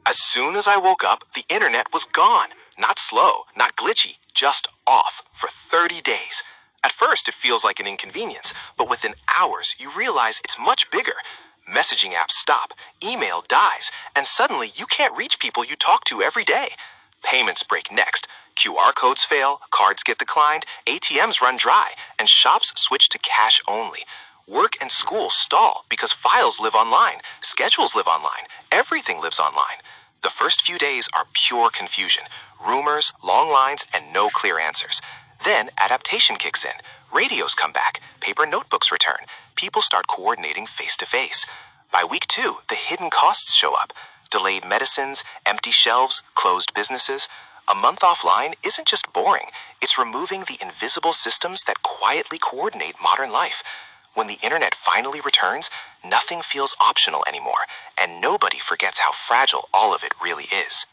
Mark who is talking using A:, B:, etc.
A: As soon as I woke up, the internet was gone. Not slow, not glitchy, just off for 30 days. At first, it feels like an inconvenience, but within hours, you realize it's much bigger. Messaging apps stop, email dies, and suddenly you can't reach people you talk to every day. Payments break next. QR codes fail, cards get declined, ATMs run dry, and shops switch to cash only. Work and school stall because files live online, schedules live online, everything lives online. The first few days are pure confusion, rumors, long lines, and no clear answers. Then adaptation kicks in. Radios come back, paper notebooks return, people start coordinating face to face. By week 2, the hidden costs show up. Delayed medicines, empty shelves, closed businesses. A month offline isn't just boring, it's removing the invisible systems that quietly coordinate modern life. When the internet finally returns, nothing feels optional anymore, and nobody forgets how fragile all of it really is.